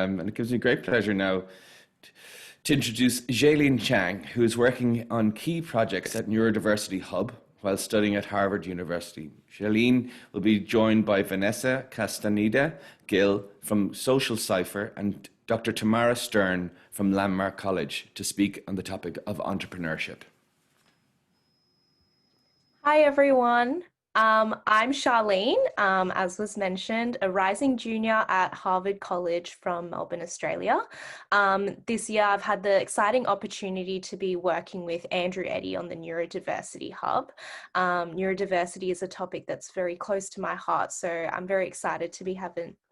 And it gives me great pleasure now to introduce Xialene Chang, who is working on key projects at Neurodiversity Hub while studying at Harvard University. Xialene will be joined by Vanessa Gill from Social Cipher and Dr. Tamara from Landmark College to speak on the topic of entrepreneurship. Hi, everyone. I'm Xialene, as was mentioned, a rising junior at Harvard College from Melbourne, Australia. This year, I've had the exciting opportunity to be working with Andrew Eddy on the Neurodiversity Hub. Neurodiversity is a topic that's very close to my heart, so I'm very excited to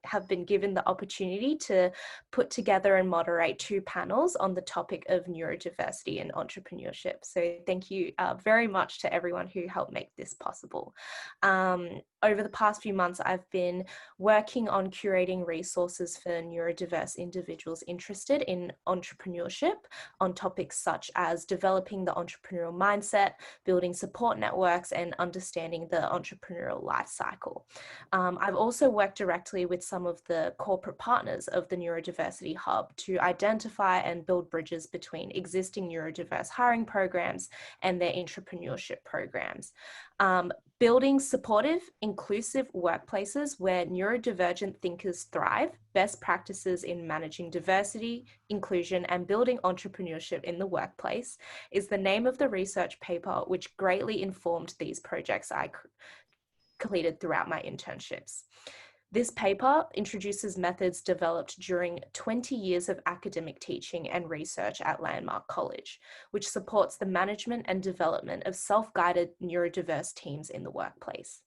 have been given the opportunity to put together and moderate 2 panels on the topic of neurodiversity and entrepreneurship. So thank you very much to everyone who helped make this possible. Over the past few months, I've been working on curating resources for neurodiverse individuals interested in entrepreneurship on topics such as developing the entrepreneurial mindset, building support networks, and understanding the entrepreneurial life cycle. I've also worked directly with some of the corporate partners of the Neurodiversity Hub to identify and build bridges between existing neurodiverse hiring programs and their entrepreneurship programs. Building supportive, inclusive workplaces where neurodivergent thinkers thrive, best practices in managing diversity, inclusion, and building entrepreneurship in the workplace is the name of the research paper which greatly informed these projects I completed throughout my internships. This paper introduces methods developed during 20 years of academic teaching and research at Landmark College, which supports the management and development of self-guided neurodiverse teams in the workplace.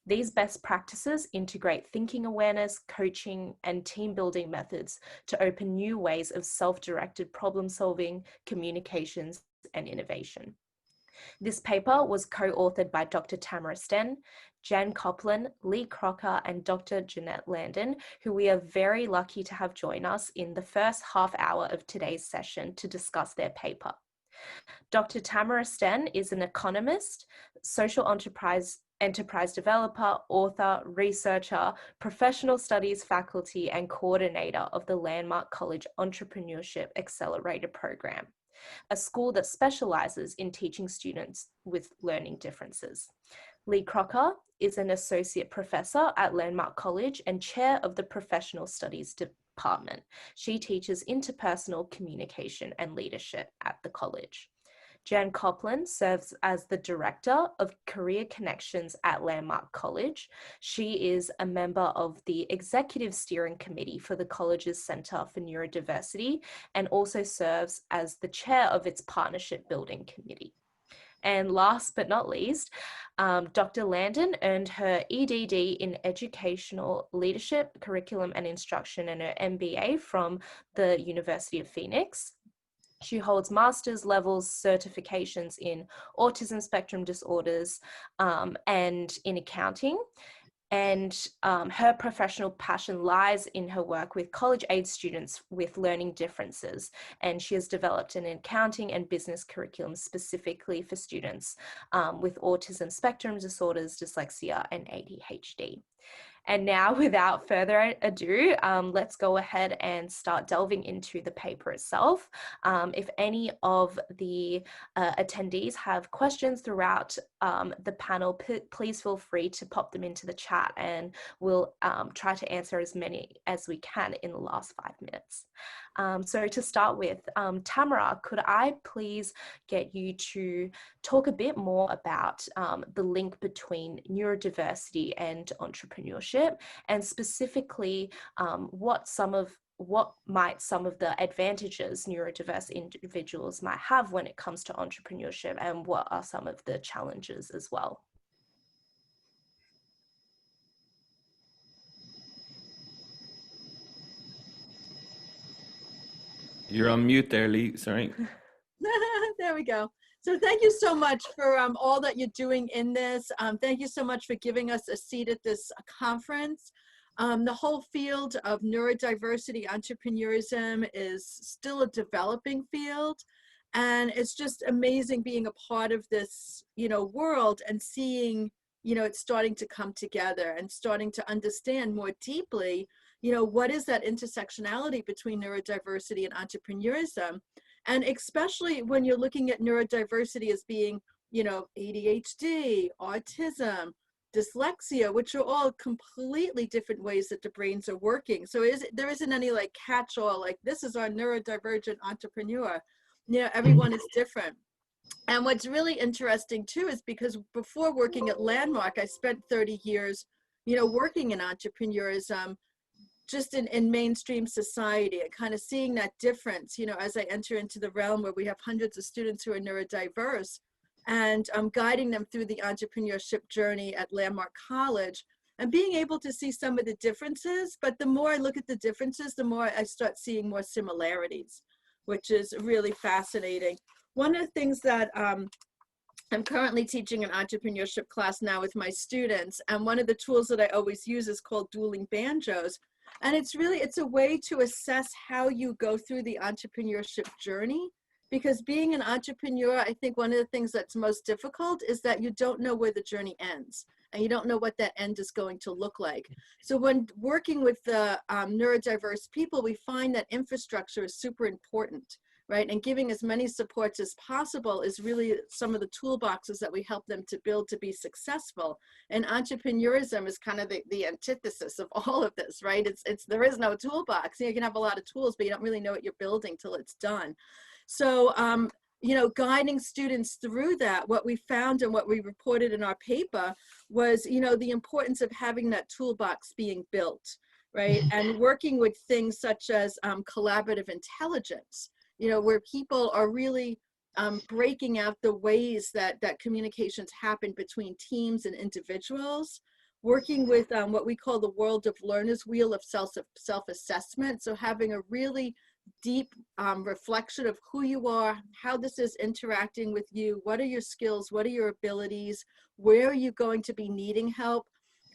These best practices integrate thinking awareness, coaching, and team building methods to open new ways of self-directed problem solving, communications, and innovation. This paper was co-authored by Dr. Tamara, Jan Coplan, Lee Crocker, and Dr. Jeanette Landin, who we are very lucky to have join us in the first half hour of today's session to discuss their paper. Dr. Tamara is an economist, social enterprise developer, author, researcher, professional studies faculty, and coordinator of the Landmark College Entrepreneurship Accelerator program, a school that specializes in teaching students with learning differences. Lee Crocker is an associate professor at Landmark College and chair of the professional studies department. She teaches interpersonal communication and leadership at the college. Jan Coplan serves as the Director of Career Connections at Landmark College. She is a member of the Executive Steering Committee for the college's Centre for Neurodiversity and also serves as the chair of its Partnership Building Committee. And last but not least, Dr. Landin earned her EDD in Educational Leadership, Curriculum and Instruction and her MBA from the University of Phoenix. She holds master's levels certifications in autism spectrum disorders and in accounting. And her professional passion lies in her work with college-age students with learning differences. And she has developed an accounting and business curriculum specifically for students with autism spectrum disorders, dyslexia, and ADHD. And now, without further ado, let's go ahead and start delving into the paper itself. If any of the attendees have questions throughout the panel, please feel free to pop them into the chat and we'll try to answer as many as we can in the last 5 minutes. So to start with, Tamara, could I please get you to talk a bit more about the link between neurodiversity and entrepreneurship, and specifically what might some of the advantages neurodiverse individuals might have when it comes to entrepreneurship, and what are some of the challenges as well? You're on mute there, Lee. Sorry. There we go. So thank you so much for all that you're doing in this. Thank you so much for giving us a seat at this conference. The whole field of neurodiversity entrepreneurism is still a developing field. And it's just amazing being a part of this, world and seeing, it's starting to come together and starting to understand more deeply, you know, what is that intersectionality between neurodiversity and entrepreneurism? And especially when you're looking at neurodiversity as being, you know, ADHD, autism, dyslexia, which are all completely different ways that the brains are working. So there isn't any like catch-all, like this is our neurodivergent entrepreneur. You know, everyone is different. And what's really interesting too is because before working at Landmark, I spent 30 years, you know, working in entrepreneurism, just in mainstream society, and kind of seeing that difference, you know, as I enter into the realm where we have hundreds of students who are neurodiverse, and guiding them through the entrepreneurship journey at Landmark College, and being able to see some of the differences. But the more I look at the differences, the more I start seeing more similarities, which is really fascinating. One of the things that I'm currently teaching an entrepreneurship class now with my students, and one of the tools that I always use is called Dueling Banjos. And it's a way to assess how you go through the entrepreneurship journey. Because being an entrepreneur, I think one of the things that's most difficult is that you don't know where the journey ends, and you don't know what that end is going to look like. So when working with the neurodiverse people, we find that infrastructure is super important, right? And giving as many supports as possible is really some of the toolboxes that we help them to build to be successful. And entrepreneurism is kind of the antithesis of all of this, right? There is no toolbox. You can have a lot of tools, but you don't really know what you're building till it's done. So, you know, guiding students through that, what we found and what we reported in our paper was, you know, the importance of having that toolbox being built, right? And working with things such as collaborative intelligence, you know, where people are really breaking out the ways that communications happen between teams and individuals, working with what we call the world of learners wheel of self-assessment. So having a really deep reflection of who you are, how this is interacting with you, what are your skills, what are your abilities, where are you going to be needing help.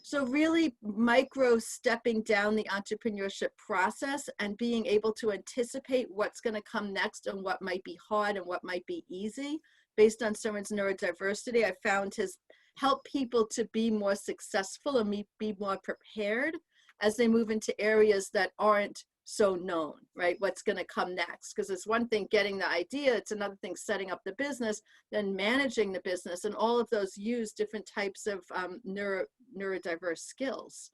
So really micro stepping down the entrepreneurship process and being able to anticipate what's going to come next and what might be hard and what might be easy based on someone's neurodiversity, I found has helped people to be more successful and be more prepared as they move into areas that aren't so known, right? What's going to come next? Because it's one thing getting the idea, it's another thing setting up the business, then managing the business, and all of those use different types of neurodiverse skills.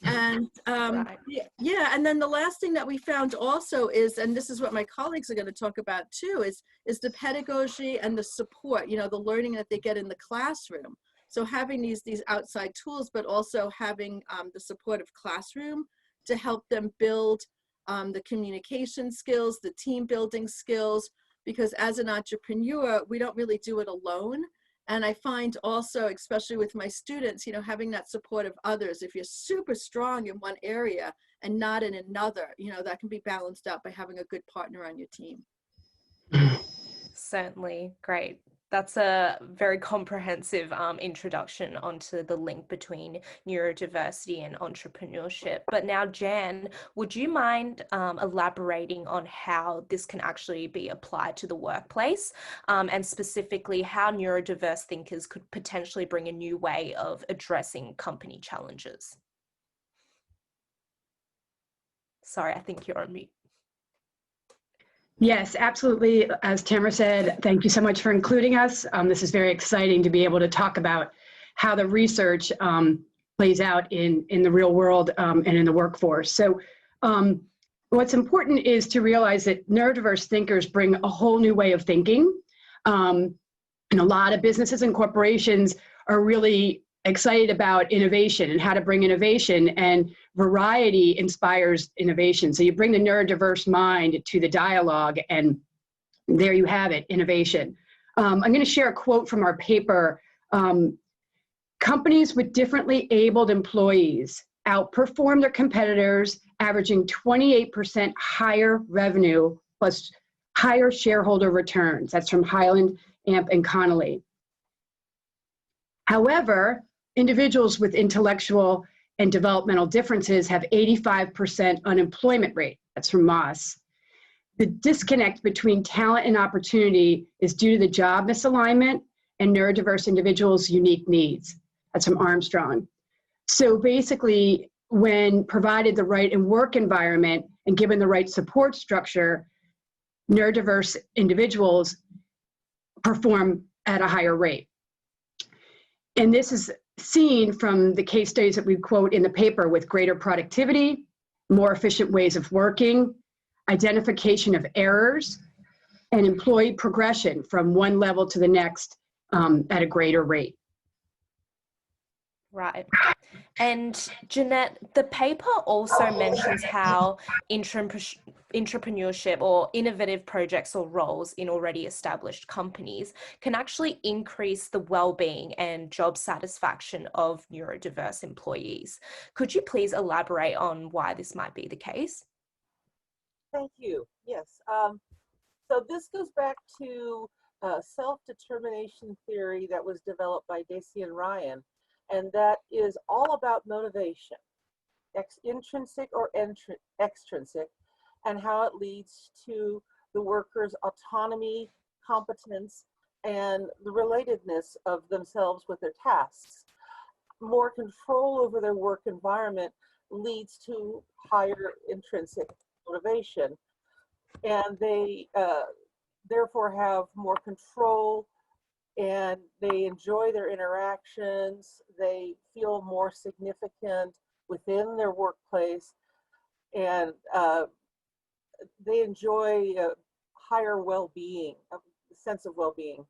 And Right. yeah, and then the last thing that we found also is, and this is what my colleagues are going to talk about too, is the pedagogy and the support, you know, the learning that they get in the classroom. So having these outside tools, but also having the supportive classroom to help them build the communication skills, the team building skills, because as an entrepreneur, we don't really do it alone. And I find also, especially with my students, you know, having that support of others, if you're super strong in one area and not in another, you know, that can be balanced out by having a good partner on your team. Certainly. Great. That's a very comprehensive introduction onto the link between neurodiversity and entrepreneurship. But now, Jan, would you mind elaborating on how this can actually be applied to the workplace, and specifically how neurodiverse thinkers could potentially bring a new way of addressing company challenges? Sorry, I think you're on mute. Yes, absolutely. As Tamara said, thank you so much for including us. This is very exciting to be able to talk about how the research plays out in the real world and in the workforce. So what's important is to realize that neurodiverse thinkers bring a whole new way of thinking. And a lot of businesses and corporations are really excited about innovation and how to bring innovation, and variety inspires innovation. So you bring the neurodiverse mind to the dialogue, and there you have it, innovation. I'm going to share a quote from our paper. Companies with differently abled employees outperform their competitors, averaging 28% higher revenue plus higher shareholder returns. That's from Hyland, Amp, and Connolly. However, individuals with intellectual and developmental differences have 85% unemployment rate. That's from Moss. The disconnect between talent and opportunity is due to the job misalignment and neurodiverse individuals' unique needs. That's from Armstrong. So basically, when provided the right and work environment and given the right support structure, neurodiverse individuals perform at a higher rate. And this is seen from the case studies that we quote in the paper with greater productivity, more efficient ways of working, identification of errors, and employee progression from one level to the next at a greater rate. Right. And Jeanette, the paper also mentions how entrepreneurship or innovative projects or roles in already established companies can actually increase the well-being and job satisfaction of neurodiverse employees. Could you please elaborate on why this might be the case? Thank you. Yes. So this goes back to self-determination theory that was developed by Dacey and Ryan, and that is all about motivation, intrinsic or extrinsic, and how it leads to the worker's autonomy, competence, and the relatedness of themselves with their tasks. More control over their work environment leads to higher intrinsic motivation, and they therefore have more control, and they enjoy their interactions. They feel more significant within their workplace, and they enjoy higher well-being, a sense of well-being.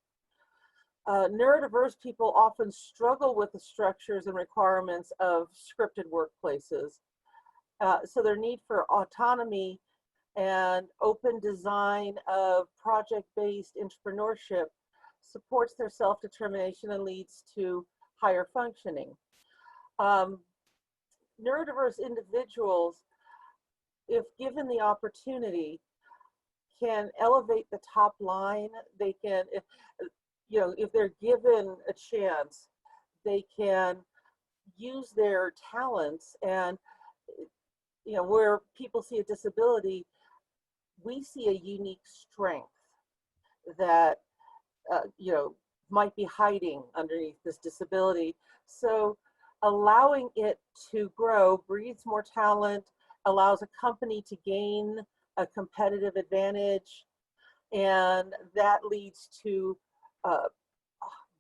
Neurodiverse people often struggle with the structures and requirements of scripted workplaces. So their need for autonomy and open design of project-based entrepreneurship supports their self-determination and leads to higher functioning. Neurodiverse individuals, if given the opportunity, can elevate the top line. They can, if they're given a chance, they can use their talents, and where people see a disability, we see a unique strength that might be hiding underneath this disability. So allowing it to grow breeds more talent, allows a company to gain a competitive advantage, and that leads to a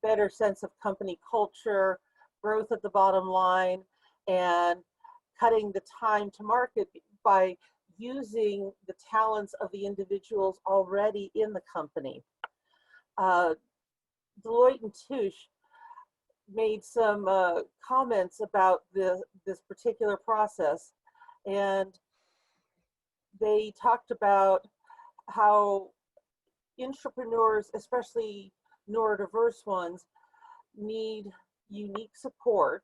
better sense of company culture, growth at the bottom line, and cutting the time to market by using the talents of the individuals already in the company. Deloitte and Touche made some comments about this particular process, and they talked about how entrepreneurs, especially neurodiverse ones, need unique support.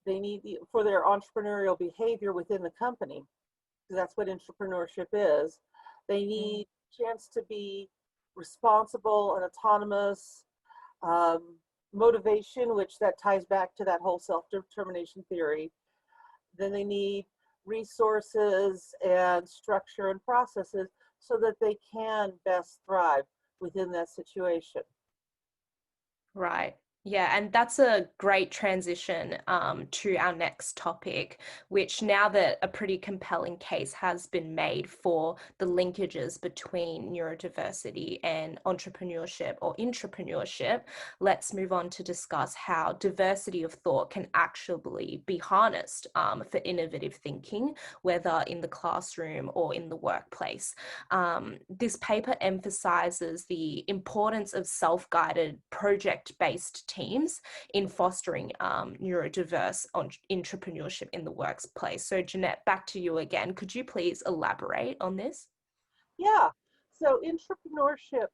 They need for their entrepreneurial behavior within the company, because that's what entrepreneurship is. They need a chance to be responsible and autonomous, motivation, which that ties back to that whole self-determination theory. Then they need resources and structure and processes so that they can best thrive within that situation. Right. Yeah, and that's a great transition to our next topic, which now that a pretty compelling case has been made for the linkages between neurodiversity and entrepreneurship or intrapreneurship, let's move on to discuss how diversity of thought can actually be harnessed for innovative thinking, whether in the classroom or in the workplace. This paper emphasizes the importance of self-guided project-based teams in fostering neurodiverse entrepreneurship in the workplace. So Jeanette, back to you again. Could you please elaborate on this? Yeah, so entrepreneurship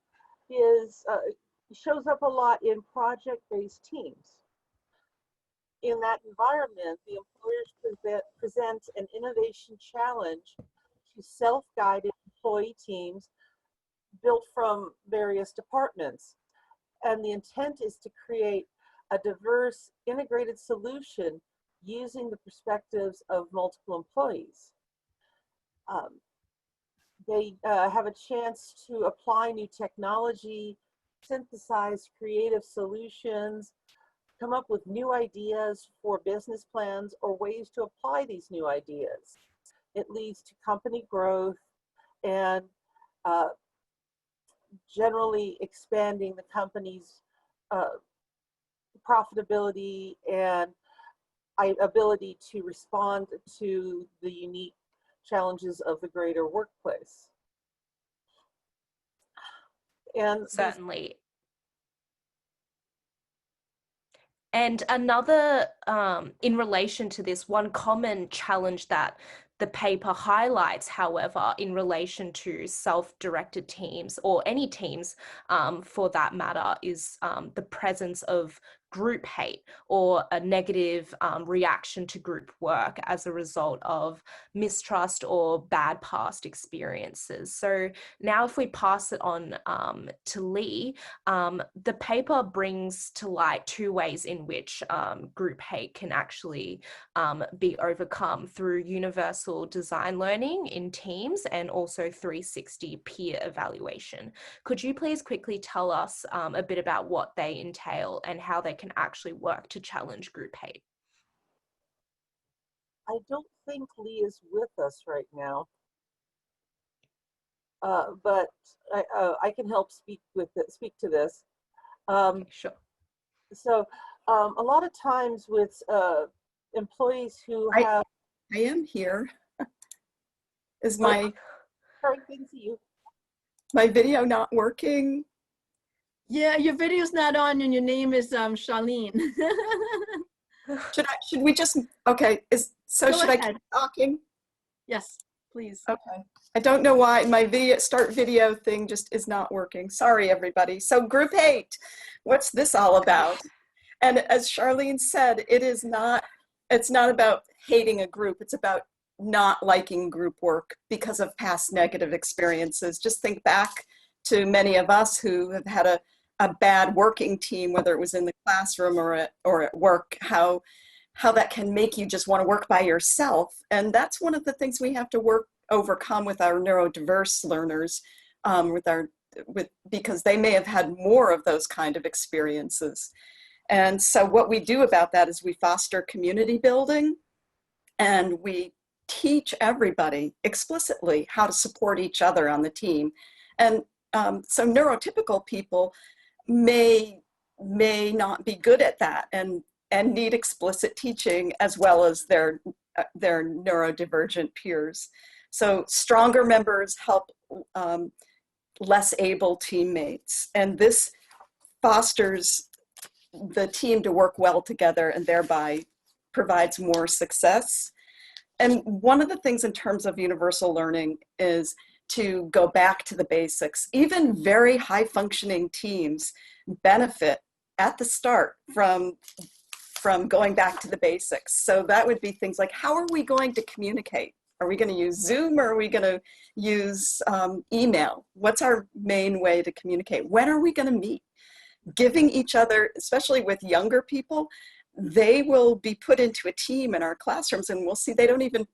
shows up a lot in project-based teams. In that environment, the employers present an innovation challenge to self-guided employee teams built from various departments. And the intent is to create a diverse, integrated solution using the perspectives of multiple employees. They have a chance to apply new technology, synthesize creative solutions, come up with new ideas for business plans or ways to apply these new ideas. It leads to company growth and generally expanding the company's profitability and ability to respond to the unique challenges of the greater workplace. And Certainly. And another, in relation to this, one common challenge that the paper highlights, however, in relation to self-directed teams or any teams for that matter, is the presence of group hate or a negative reaction to group work as a result of mistrust or bad past experiences. So now if we pass it on to Lee, the paper brings to light two ways in which group hate can actually be overcome through universal design learning in teams and also 360 peer evaluation. Could you please quickly tell us a bit about what they entail and how they can actually work to challenge group hate? I don't think Lee is with us right now, but I can help speak to this. Sure. So a lot of times with employees who have... I am here. Is my Sorry, couldn't see you. my video not working? Yeah, your video's not on and your name is Xialene. Should we just, okay, Go should I ahead. keep talking? Yes, please. Okay. I don't know why my start video thing just is not working. Sorry, everybody. So group hate, what's this all about? And as Xialene said, it's not about hating a group. It's about not liking group work because of past negative experiences. Just think back to many of us who have had a bad working team, whether it was in the classroom or at work, how that can make you just want to work by yourself. And that's one of the things we have to overcome with our neurodiverse learners, because they may have had more of those kind of experiences. And so what we do about that is we foster community building, and we teach everybody explicitly how to support each other on the team. And so neurotypical people may not be good at that and need explicit teaching as well as their neurodivergent peers. So stronger members help less able teammates, and this fosters the team to work well together and thereby provides more success. And one of the things in terms of universal learning is to go back to the basics. Even very high functioning teams benefit at the start from going back to the basics. So that would be things like, how are we going to communicate? Are we going to use Zoom or are we going to use email? What's our main way to communicate? When are we going to meet? Giving each other, especially with younger people, they will be put into a team in our classrooms and we'll see they don't even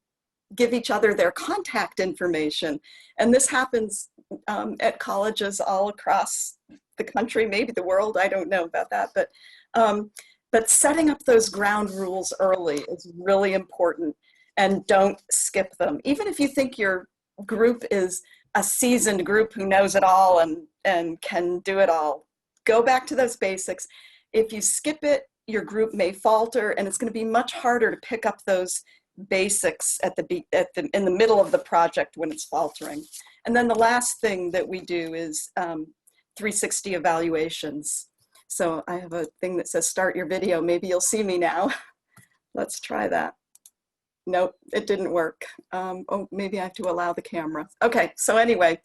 give each other their contact information. And this happens at colleges all across the country, maybe the world, I don't know about that, but setting up those ground rules early is really important, and don't skip them. Even if you think your group is a seasoned group who knows it all and can do it all, go back to those basics. If you skip it, your group may falter, and it's going to be much harder to pick up those basics in the middle of the project when it's faltering. And then the last thing that we do is 360 evaluations. So I have a thing that says start your video. Maybe you'll see me now. Let's try that. Nope, it didn't work. Oh, maybe I have to allow the camera. Okay, so anyway,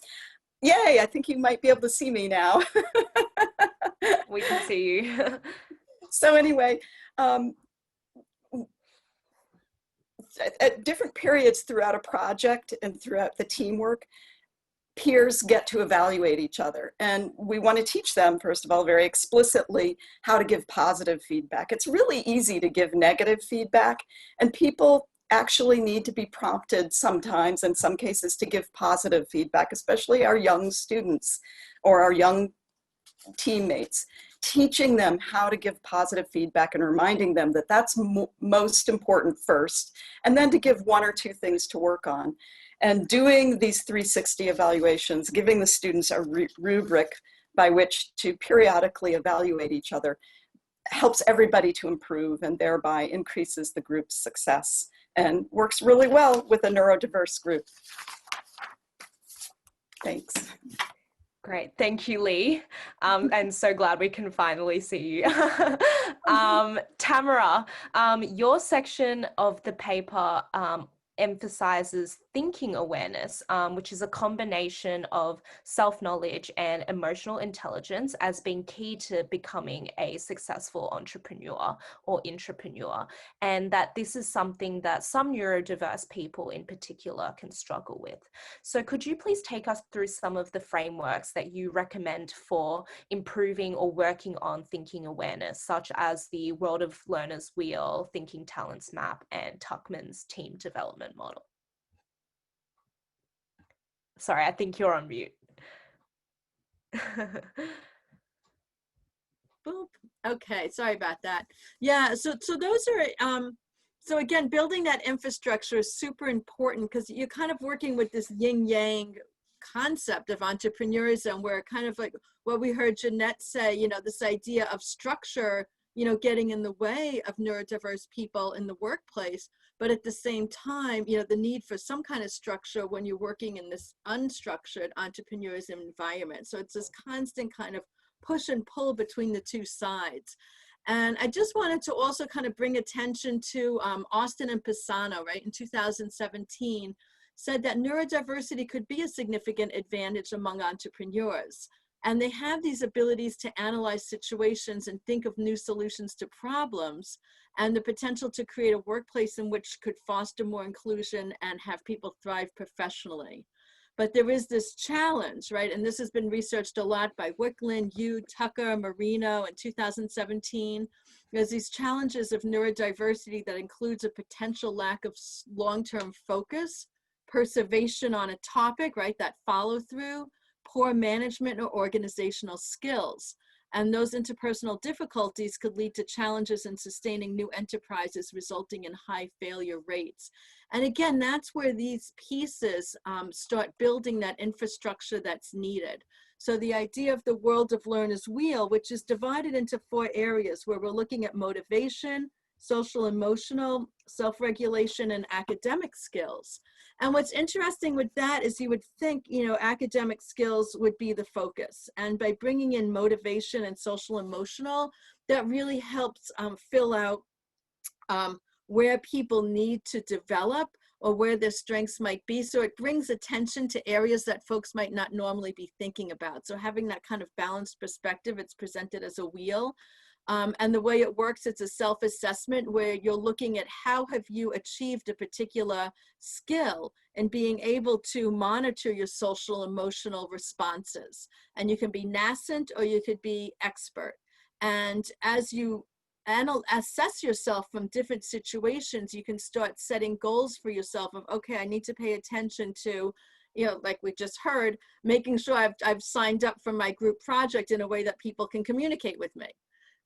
yay, I think you might be able to see me now. We can see you. So anyway, at different periods throughout a project and throughout the teamwork, peers get to evaluate each other. And we want to teach them, first of all, very explicitly how to give positive feedback. It's really easy to give negative feedback, and people actually need to be prompted sometimes, in some cases, to give positive feedback, especially our young students or our young teammates. teaching them how to give positive feedback and reminding them that that's most important first, and then to give 1 or 2 things to work on. And doing these 360 evaluations, giving the students a rubric by which to periodically evaluate each other, helps everybody to improve and thereby increases the group's success and works really well with a neurodiverse group. Thanks. Great, thank you, Lee. I'm so glad we can finally see you. Tamara, your section of the paper emphasizes thinking awareness, which is a combination of self-knowledge and emotional intelligence as being key to becoming a successful entrepreneur or intrapreneur, and that this is something that some neurodiverse people in particular can struggle with. So could you please take us through some of the frameworks that you recommend for improving or working on thinking awareness, such as the World of Learners Wheel, Thinking Talents Map, and Tuckman's team development model? Sorry, I think you're on mute. Boop. Okay, sorry about that. Yeah, so those are, so again, building that infrastructure is super important because you're kind of working with this yin-yang concept of entrepreneurism, where kind of like what we heard Jeanette say, you know, this idea of structure, you know, getting in the way of neurodiverse people in the workplace, but at the same time, you know, the need for some kind of structure when you're working in this unstructured entrepreneurism environment. So it's this constant kind of push and pull between the two sides. And I just wanted to also kind of bring attention to Austin and Pisano, right, in 2017, said that neurodiversity could be a significant advantage among entrepreneurs. And they have these abilities to analyze situations and think of new solutions to problems, and the potential to create a workplace in which could foster more inclusion and have people thrive professionally. But there is this challenge, right? And this has been researched a lot by Wicklund, Yu, Tucker, Marino in 2017. There's these challenges of neurodiversity that includes a potential lack of long-term focus, perseveration on a topic, right? That follow through, poor management or organizational skills. And those interpersonal difficulties could lead to challenges in sustaining new enterprises, resulting in high failure rates. And again, that's where these pieces start building that infrastructure that's needed. So the idea of the World of Learners Wheel, which is divided into 4 areas where we're looking at motivation, social emotional, self-regulation, and academic skills. And what's interesting with that is you would think, you know, academic skills would be the focus. And by bringing in motivation and social emotional, that really helps fill out where people need to develop or where their strengths might be. So it brings attention to areas that folks might not normally be thinking about. So having that kind of balanced perspective, it's presented as a wheel. And the way it works, it's a self-assessment where you're looking at how have you achieved a particular skill and being able to monitor your social emotional responses. And you can be nascent or you could be expert. And as you assess yourself from different situations, you can start setting goals for yourself of, okay, I need to pay attention to, you know, like we just heard, making sure I've signed up for my group project in a way that people can communicate with me.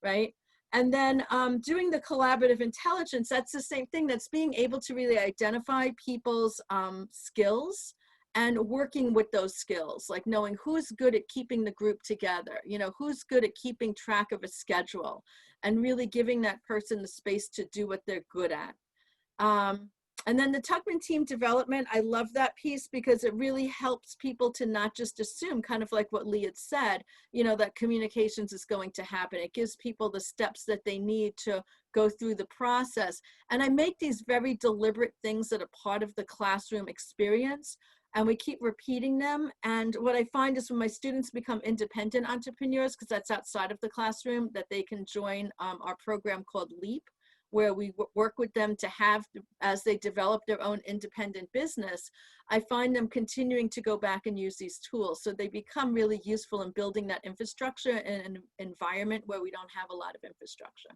Right? And then doing the collaborative intelligence, that's the same thing. That's being able to really identify people's skills and working with those skills, like knowing who's good at keeping the group together, you know, who's good at keeping track of a schedule, and really giving that person the space to do what they're good at. And then the Tuckman team development, I love that piece because it really helps people to not just assume, kind of like what Lee had said, you know, that communications is going to happen. It gives people the steps that they need to go through the process. And I make these very deliberate things that are part of the classroom experience, and we keep repeating them. And what I find is when my students become independent entrepreneurs, because that's outside of the classroom, that they can join our program called LEAP, where we work with them to have, as they develop their own independent business, I find them continuing to go back and use these tools. So they become really useful in building that infrastructure in an environment where we don't have a lot of infrastructure.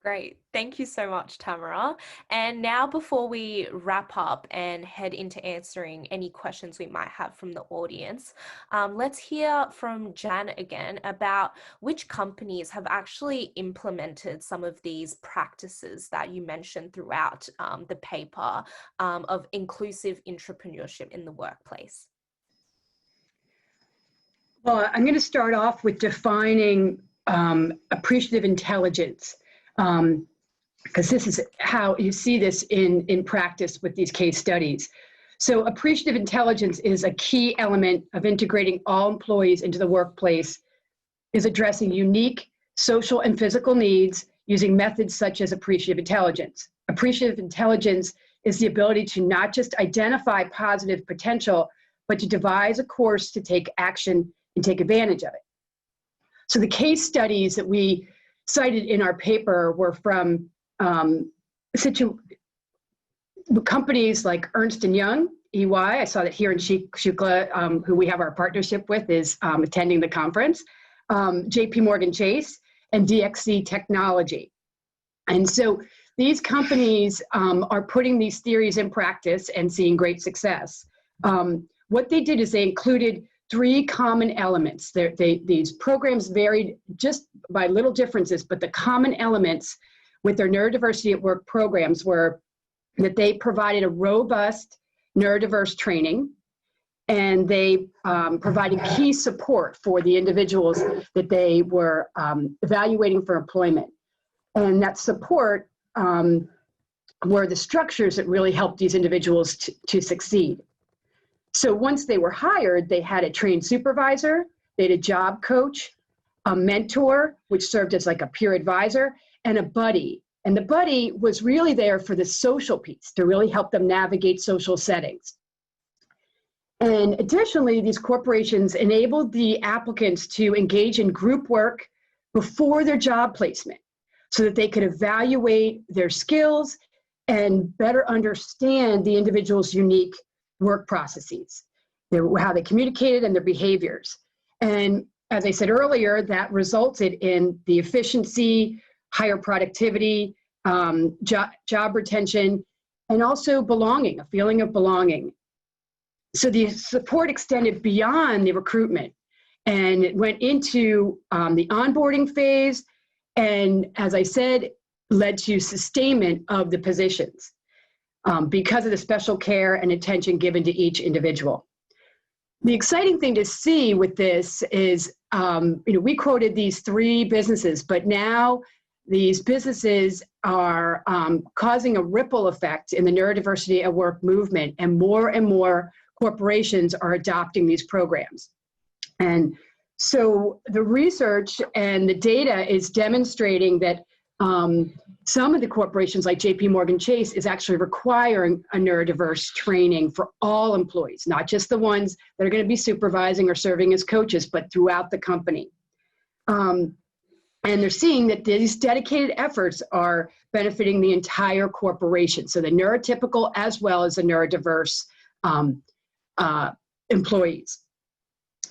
Great. Thank you so much, Tamara. And now before we wrap up and head into answering any questions we might have from the audience, let's hear from Jan again about which companies have actually implemented some of these practices that you mentioned throughout the paper of inclusive entrepreneurship in the workplace. Well, I'm going to start off with defining appreciative intelligence, because this is how you see this in practice with these case studies. So appreciative intelligence is a key element of integrating all employees into the workplace, is addressing unique social and physical needs using methods such as appreciative intelligence. Appreciative intelligence is the ability to not just identify positive potential, but to devise a course to take action and take advantage of it. So the case studies that we cited in our paper were from companies like Ernst & Young, EY. I saw that here in Shukla, who we have our partnership with, is attending the conference, JP Morgan Chase, and DXC Technology. And so these companies are putting these theories in practice and seeing great success. What they did is they included 3 common elements. These programs varied just by little differences, but the common elements with their neurodiversity at work programs were that they provided a robust neurodiverse training, and they provided key support for the individuals that they were evaluating for employment. And that support were the structures that really helped these individuals to succeed. So once they were hired, they had a trained supervisor, they had a job coach, a mentor, which served as like a peer advisor, and a buddy. And the buddy was really there for the social piece, to really help them navigate social settings. And additionally, these corporations enabled the applicants to engage in group work before their job placement, so that they could evaluate their skills and better understand the individual's unique work processes, how they communicated and their behaviors. And as I said earlier, that resulted in the efficiency, higher productivity, job retention, and also belonging, a feeling of belonging. So the support extended beyond the recruitment, and it went into the onboarding phase, and as I said, led to sustainment of the positions because of the special care and attention given to each individual. The exciting thing to see with this is, we quoted these 3 businesses, but now these businesses are causing a ripple effect in the neurodiversity at work movement, and more corporations are adopting these programs. And so the research and the data is demonstrating that some of the corporations like JP Morgan Chase is actually requiring a neurodiverse training for all employees, not just the ones that are going to be supervising or serving as coaches, but throughout the company. And they're seeing that these dedicated efforts are benefiting the entire corporation, so the neurotypical as well as the neurodiverse employees.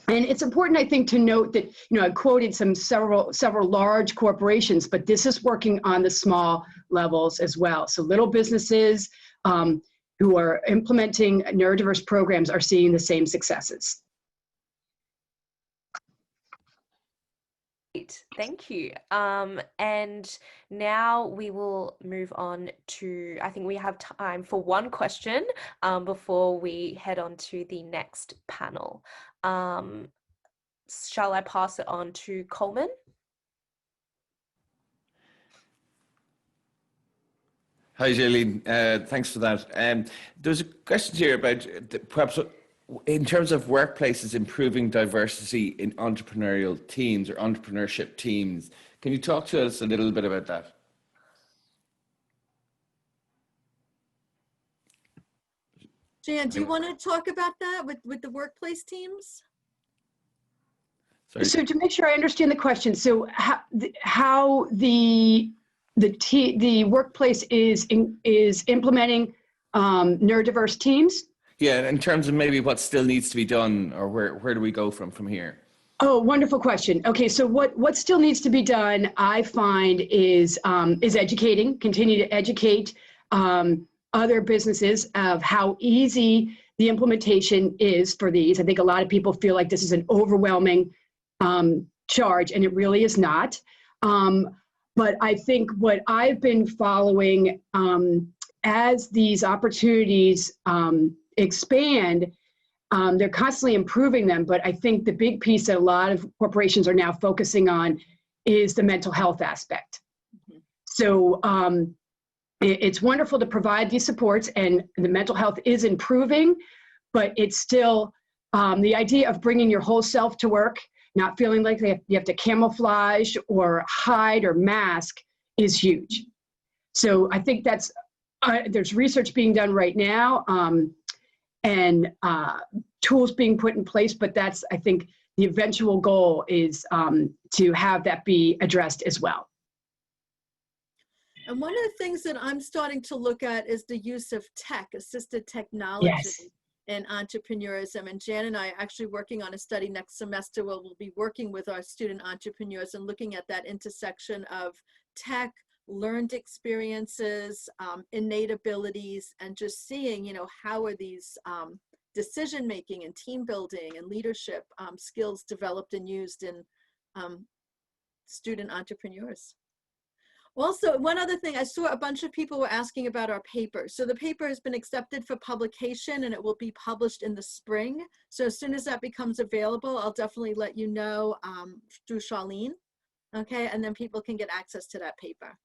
And it's important, I think, to note that, I quoted several large corporations, but this is working on the small levels as well. So little businesses who are implementing neurodiverse programs are seeing the same successes. Great, thank you. And now we will move on to, I think we have time for one question before we head on to the next panel. Shall I pass it on to Colman? Hi, Xialene. Thanks for that. There's a question here about perhaps in terms of workplaces improving diversity in entrepreneurial teams or entrepreneurship teams. Can you talk to us a little bit about that? Jan, do you want to talk about that with the workplace teams? Sorry. So to make sure I understand the question, so how the workplace is implementing neurodiverse teams? Yeah, in terms of maybe what still needs to be done, or where do we go from here? Oh, wonderful question. Okay, so what still needs to be done, I find, is educating, continue to educate other businesses of how easy the implementation is for these. I think a lot of people feel like this is an overwhelming charge, and it really is not. But I think what I've been following as these opportunities expand, they're constantly improving them, but I think the big piece that a lot of corporations are now focusing on is the mental health aspect. Mm-hmm. So it's wonderful to provide these supports, and the mental health is improving, but it's still the idea of bringing your whole self to work, not feeling like you have to camouflage or hide or mask, is huge. So I think that's, there's research being done right now, and tools being put in place, but that's, I think, the eventual goal is to have that be addressed as well. And one of the things that I'm starting to look at is the use of tech, assisted technology. Yes. In entrepreneurism. And Jan and I are actually working on a study next semester where we'll be working with our student entrepreneurs and looking at that intersection of tech, learned experiences, innate abilities, and just seeing, you know, how are these decision making and team building and leadership skills developed and used in student entrepreneurs. Also, one other thing, I saw a bunch of people were asking about our paper. So the paper has been accepted for publication, and it will be published in the spring. So as soon as that becomes available, I'll definitely let you know through Xialene, okay? And then people can get access to that paper.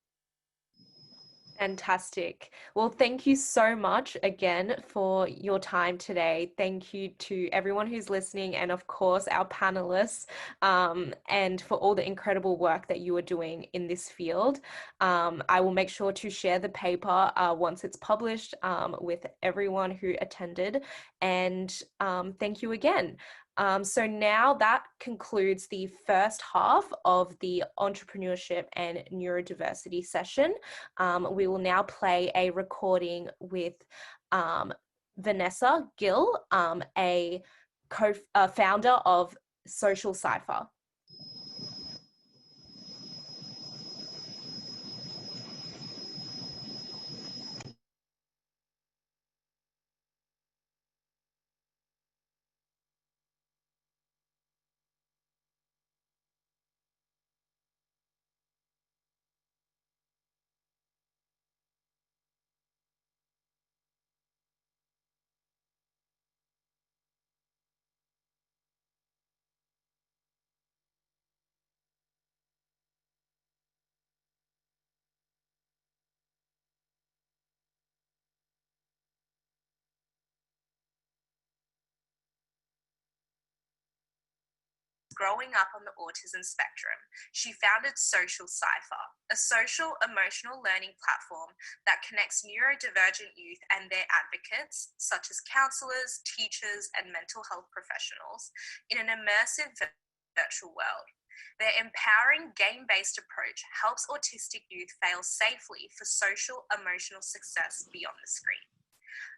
Fantastic. Well, thank you so much again for your time today. Thank you to everyone who's listening, and of course our panelists, and for all the incredible work that you are doing in this field. I will make sure to share the paper once it's published with everyone who attended, and thank you again. So now that concludes the first half of the entrepreneurship and neurodiversity session. We will now play a recording with Vanessa Gill, a founder of Social Cipher. Growing up on the autism spectrum, she founded Social Cipher, a social emotional learning platform that connects neurodivergent youth and their advocates, such as counselors, teachers, and mental health professionals, in an immersive virtual world. Their empowering game-based approach helps autistic youth fail safely for social emotional success beyond the screen.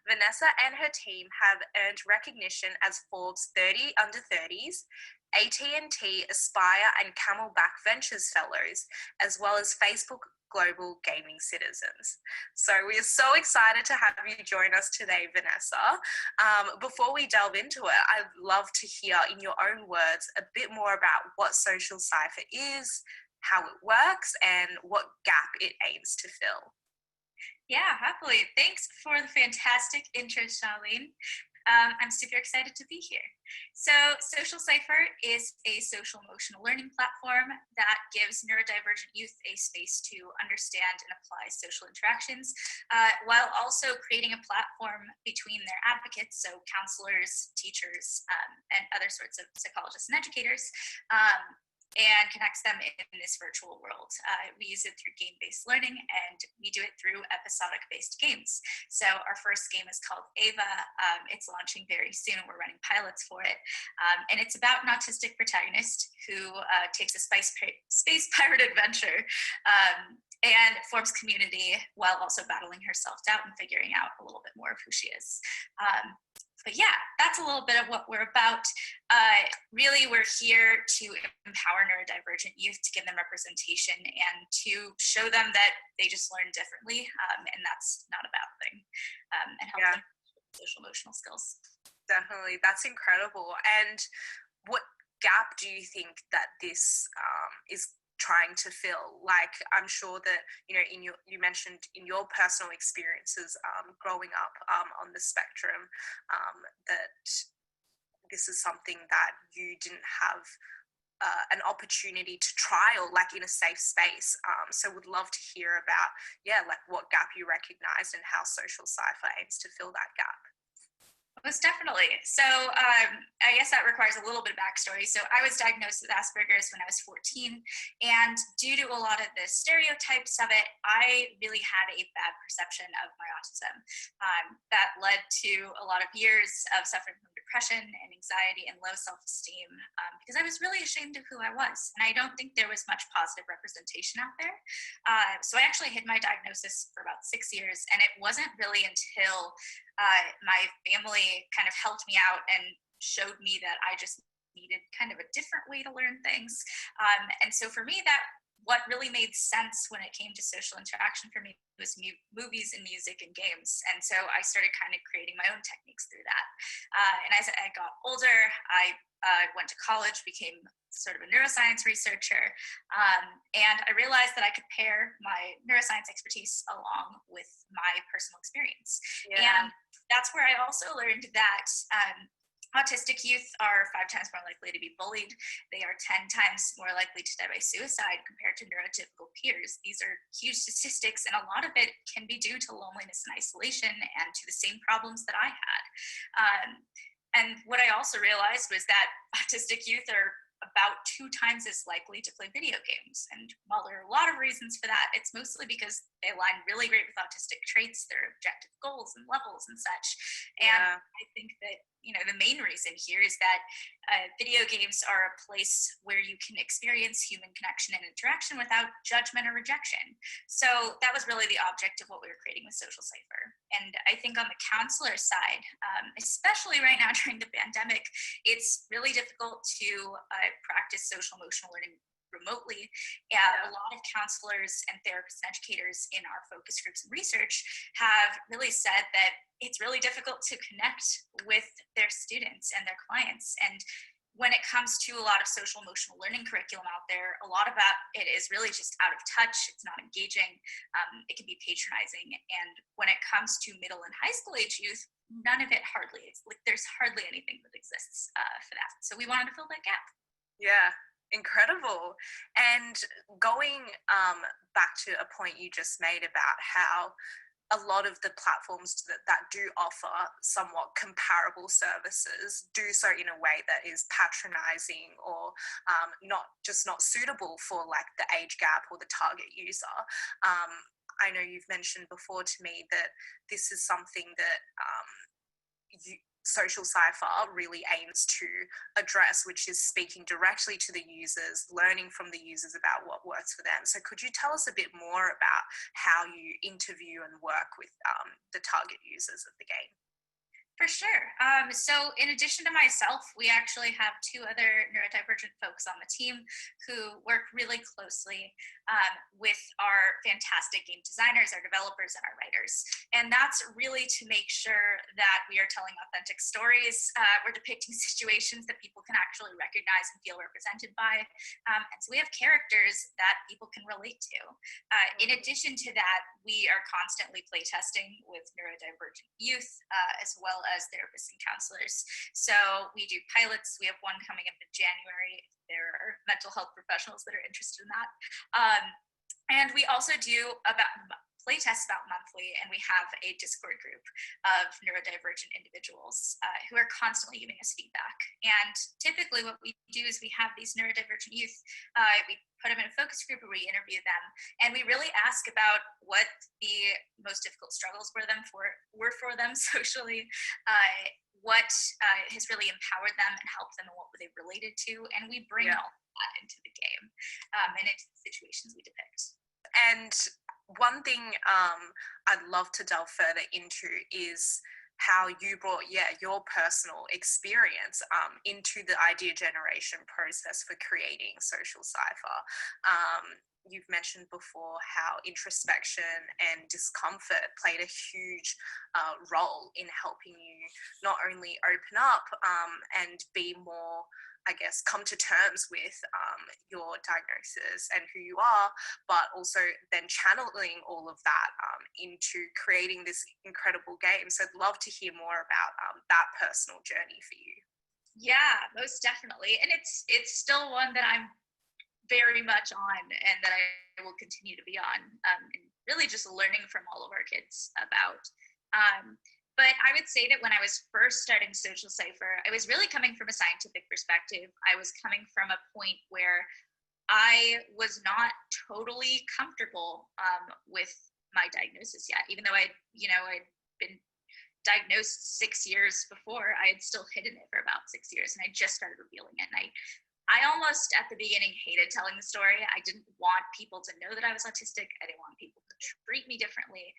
Vanessa and her team have earned recognition as Forbes 30 Under 30s, AT&T, Aspire, and Camelback Ventures Fellows, as well as Facebook Global Gaming Citizens. So we are so excited to have you join us today, Vanessa. Before we delve into it, I'd love to hear in your own words a bit more about what Social Cipher is, how it works, and what gap it aims to fill. Yeah, happily. Thanks for the fantastic intro, Xialene. I'm super excited to be here. So Social Cipher is a social emotional learning platform that gives neurodivergent youth a space to understand and apply social interactions, while also creating a platform between their advocates, so counselors, teachers, and other sorts of psychologists and educators, and connects them in this virtual world. We use it through game-based learning, and we do it through episodic-based games. So our first game is called Ava. It's launching very soon. We're running pilots for it. And it's about an autistic protagonist who takes a space pirate adventure and forms community while also battling her self-doubt and figuring out a little bit more of who she is. But yeah, that's a little bit of what we're about. really, we're here to empower neurodivergent youth, to give them representation, and to show them that they just learn differently, and that's not a bad thing, and help them with social emotional skills. Definitely, that's incredible. And what gap do you think that this is trying to fill? Like, I'm sure that, you know, you mentioned in your personal experiences growing up on the spectrum, that this is something that you didn't have an opportunity to trial, like in a safe space. So would love to hear about, like what gap you recognized and how Social Cipher aims to fill that gap. Most definitely. So I guess that requires a little bit of backstory. So I was diagnosed with Asperger's when I was 14, and due to a lot of the stereotypes of it, I really had a bad perception of my autism. That led to a lot of years of suffering from depression and anxiety and low self-esteem, because I was really ashamed of who I was, and I don't think there was much positive representation out there. So I actually hid my diagnosis for about 6 years, and it wasn't really until my family kind of helped me out and showed me that I just needed kind of a different way to learn things. And so for me, that what really made sense when it came to social interaction for me was movies and music and games. And so I started kind of creating my own techniques through that. And as I got older, I went to college, became sort of a neuroscience researcher, and I realized that I could pair my neuroscience expertise along with my personal experience. And that's where I also learned that autistic youth are 5 times more likely to be bullied. They are 10 times more likely to die by suicide compared to neurotypical peers. These are huge statistics, and a lot of it can be due to loneliness and isolation and to the same problems that I had. And what I also realized was that autistic youth are about 2 times as likely to play video games. And while there are a lot of reasons for that, it's mostly because they align really great with autistic traits, their objective goals and levels and such. And I think that, you know, the main reason here is that video games are a place where you can experience human connection and interaction without judgment or rejection. So that was really the object of what we were creating with Social Cipher. And I think on the counselor side, especially right now during the pandemic, it's really difficult to practice social emotional learning remotely. A lot of counselors and therapists and educators in our focus groups and research have really said that it's really difficult to connect with their students and their clients. And when it comes to a lot of social emotional learning curriculum out there, a lot about it is really just out of touch. It's not engaging. It can be patronizing. And when it comes to middle and high school age youth, none of it hardly is. Like, there's hardly anything that exists for that. So we wanted to fill that gap. Yeah, incredible. And going back to a point you just made about how a lot of the platforms that do offer somewhat comparable services do so in a way that is patronizing or not suitable for like the age gap or the target user. I know you've mentioned before to me that this is something that Social Cipher really aims to address, which is speaking directly to the users, learning from the users about what works for them. So could you tell us a bit more about how you interview and work with the target users of the game? For sure. So in addition to myself, we actually have 2 other neurodivergent folks on the team who work really closely with our fantastic game designers, our developers, and our writers. And that's really to make sure that we are telling authentic stories. We're depicting situations that people can actually recognize and feel represented by. And so we have characters that people can relate to. In addition to that, we are constantly playtesting with neurodivergent youth, as well as therapists and counselors. So we do pilots. We have one coming up in January. There are mental health professionals that are interested in that. And we also do playtests about monthly, and we have a Discord group of neurodivergent individuals who are constantly giving us feedback. And typically what we do is we have these neurodivergent youth, we put them in a focus group where we interview them, and we really ask about what the most difficult struggles were for them socially, what has really empowered them and helped them, and what they related to, and we bring all that into the game and into the situations we depict. And one thing I'd love to delve further into is how you brought your personal experience into the idea generation process for creating social cipher. You've mentioned before how introspection and discomfort played a huge role in helping you not only open up and be more, I guess, come to terms with your diagnosis and who you are, but also then channeling all of that into creating this incredible game. So I'd love to hear more about that personal journey for you. Yeah, most definitely. And it's still one that I'm very much on and that I will continue to be on, and really just learning from all of our kids about. But I would say that when I was first starting Social Cipher, I was really coming from a scientific perspective. I was coming from a point where I was not totally comfortable with my diagnosis yet, even though I'd been diagnosed 6 years before. I had still hidden it for about 6 years, and I just started revealing it. And I almost at the beginning hated telling the story. I didn't want people to know that I was autistic. I didn't want people to treat me differently.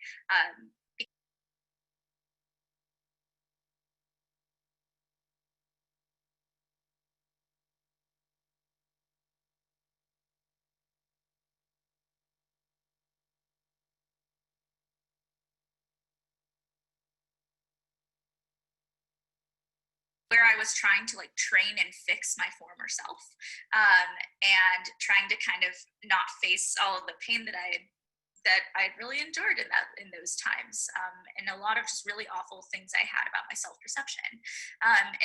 Where I was trying to like train and fix my former self, and trying to kind of not face all of the pain that I'd really endured in those times, and a lot of just really awful things I had about my self-perception.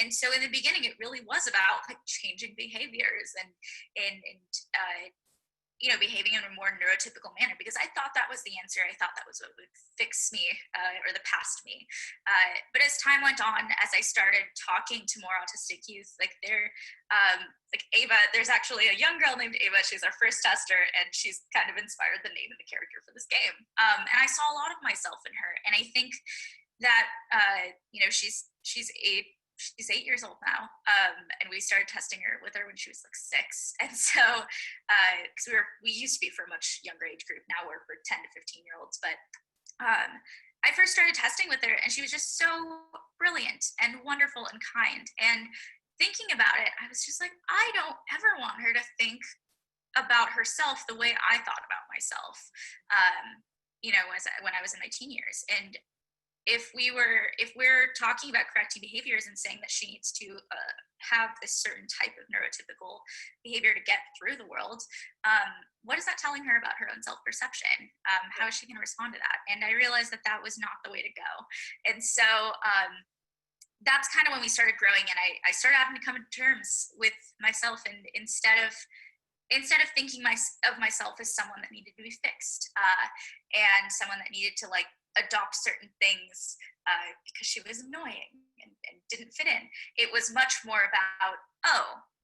And so in the beginning, it really was about like changing behaviors and behaving in a more neurotypical manner, because I thought that was the answer. I thought that was what would fix me, or the past me. But as time went on, as I started talking to more autistic youth, like Ava, there's actually a young girl named Ava. She's our first tester, and she's kind of inspired the name of the character for this game. And I saw a lot of myself in her. And I think that, she's 8 years old now, and we started testing her with her when she was like 6. And so because we used to be for a much younger age group, now we're for 10 to 15-year-olds, but I first started testing with her, and she was just so brilliant and wonderful and kind. And thinking about it, I was just like, I don't ever want her to think about herself the way I thought about myself, when I was in my teen years. And if we're talking about correcting behaviors and saying that she needs to have this certain type of neurotypical behavior to get through the world, what is that telling her about her own self-perception? How is she going to respond to that? And I realized that was not the way to go. And so that's kind of when we started growing, and I started having to come to terms with myself, and instead of thinking of myself as someone that needed to be fixed, and someone that needed to like adopt certain things because she was annoying and didn't fit in. It was much more about,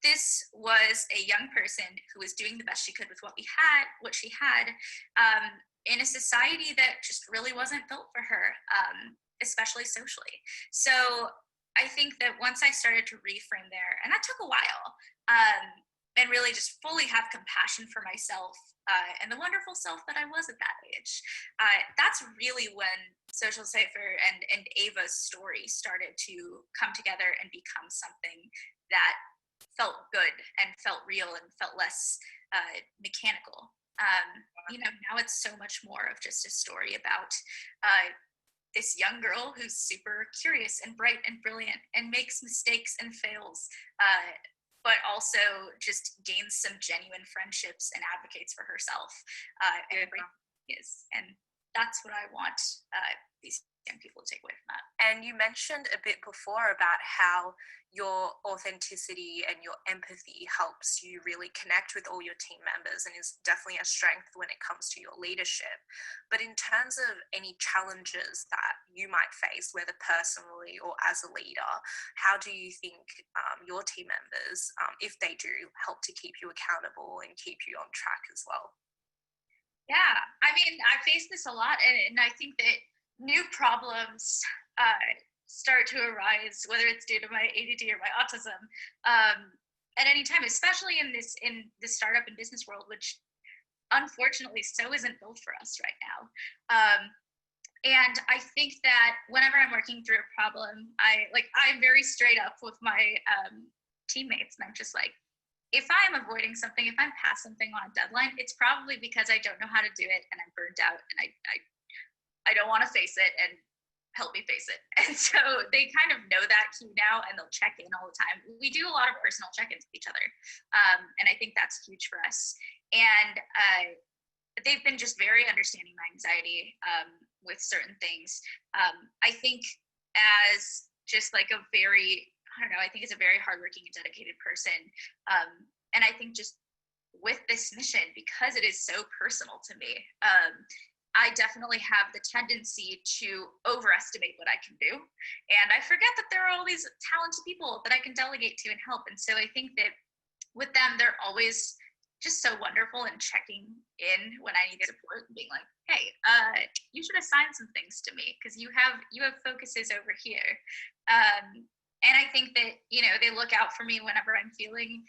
this was a young person who was doing the best she could with what she had, in a society that just really wasn't built for her, especially socially. So I think that once I started to reframe there, and that took a while, and really just fully have compassion for myself and the wonderful self that I was at that age. That's really when Social Cipher and Ava's story started to come together and become something that felt good and felt real and felt less mechanical. Now it's so much more of just a story about this young girl who's super curious and bright and brilliant and makes mistakes and fails, but also just gains some genuine friendships and advocates for herself. And that's what I want these young people to take away from that. And you mentioned a bit before about how your authenticity and your empathy helps you really connect with all your team members and is definitely a strength when it comes to your leadership. But in terms of any challenges that you might face, whether personally or as a leader, how do you think your team members, if they do, help to keep you accountable and keep you on track as well? Yeah, I mean, I face this a lot, and I think that new problems start to arise, whether it's due to my ADD or my autism, at any time, especially in the startup and business world, which unfortunately so isn't built for us right now. And I think that whenever I'm working through a problem, I'm very straight up with my teammates, and I'm just like, if I'm avoiding something, if I'm past something on a deadline, it's probably because I don't know how to do it and I'm burnt out and I don't want to face it, and help me face it. And so they kind of know that cue now, and they'll check in all the time. We do a lot of personal check-ins with each other. And I think that's huge for us. And they've been just very understanding my anxiety with certain things. I think as just like a very, I don't know, I think it's a very hardworking and dedicated person. And I think just with this mission, because it is so personal to me, I definitely have the tendency to overestimate what I can do. And I forget that there are all these talented people that I can delegate to and help. And so I think that with them, they're always just so wonderful and checking in when I need support and being like, hey, you should assign some things to me because you have focuses over here. And I think that, they look out for me whenever I'm feeling,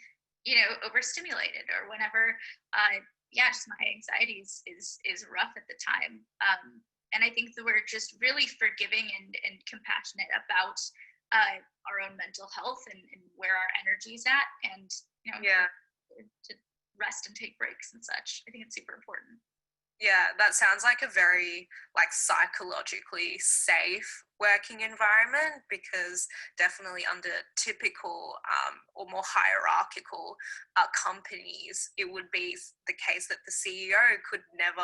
overstimulated, or whenever, just my anxiety is rough at the time. And I think that we're just really forgiving and compassionate about our own mental health and where our energy is at, and, to rest and take breaks and such. I think it's super important. Yeah, that sounds like a very psychologically safe working environment, because definitely under typical or more hierarchical companies, it would be the case that the CEO could never,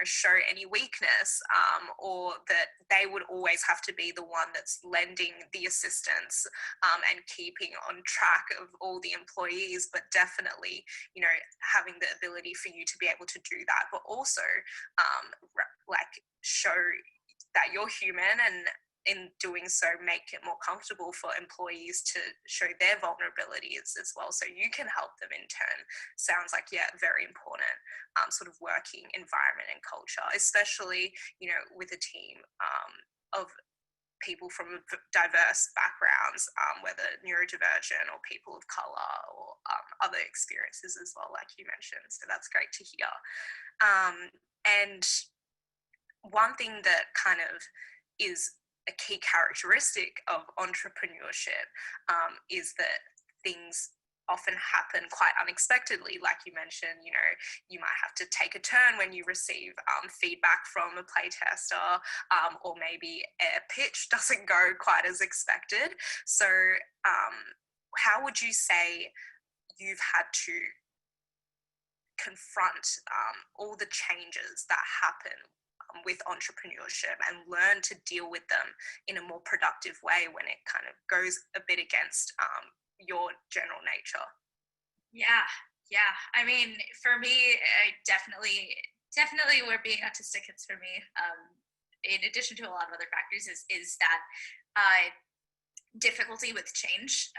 show any weakness, or that they would always have to be the one that's lending the assistance and keeping on track of all the employees, but definitely, having the ability for you to be able to do that, but also show that you're human, and in doing so make it more comfortable for employees to show their vulnerabilities as well, so you can help them in turn. Sounds like, very important sort of working environment and culture, especially with a team of people from diverse backgrounds, whether neurodivergent or people of color, or other experiences as well, like you mentioned. So that's great to hear. And one thing that kind of is a key characteristic of entrepreneurship is that things often happen quite unexpectedly. Like you mentioned, you might have to take a turn when you receive feedback from a playtester, or maybe a pitch doesn't go quite as expected. So how would you say you've had to confront all the changes that happen with entrepreneurship and learn to deal with them in a more productive way when it kind of goes a bit against your general nature? Yeah. I mean, for me, I definitely where being autistic hits for me, in addition to a lot of other factors, is that difficulty with change,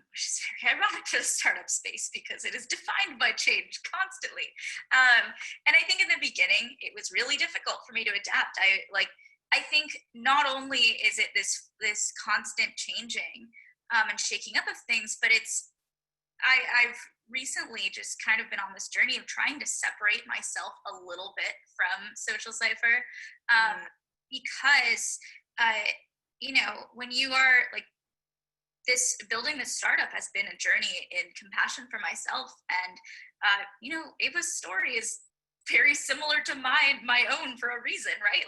which is very ironic to the startup space because it is defined by change constantly. And I think in the beginning, it was really difficult for me to adapt. I think not only is it this constant changing and shaking up of things, but I've recently just kind of been on this journey of trying to separate myself a little bit from Social Cipher, because when you are building this startup has been a journey in compassion for myself, and Ava's story is very similar to my own for a reason, right?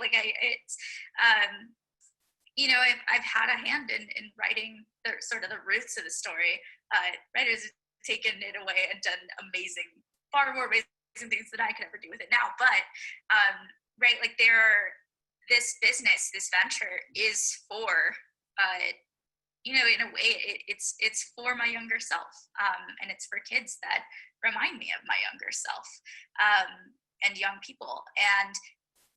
I've had a hand in writing the roots of the story. Writers have taken it away and done far more amazing things than I could ever do with it now. But this business, this venture is for in a way, it's for my younger self, and it's for kids that remind me of my younger self, and young people. And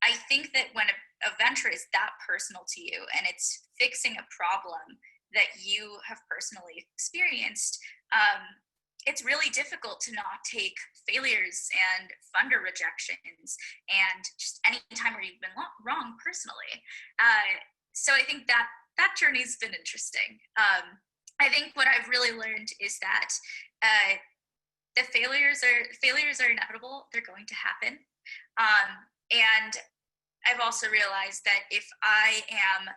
I think that when a venture is that personal to you, and it's fixing a problem that you have personally experienced, it's really difficult to not take failures and funder rejections and just any time where you've been wrong personally. So I think that journey's been interesting. I think what I've really learned is that the failures are inevitable. They're going to happen. And I've also realized that if I am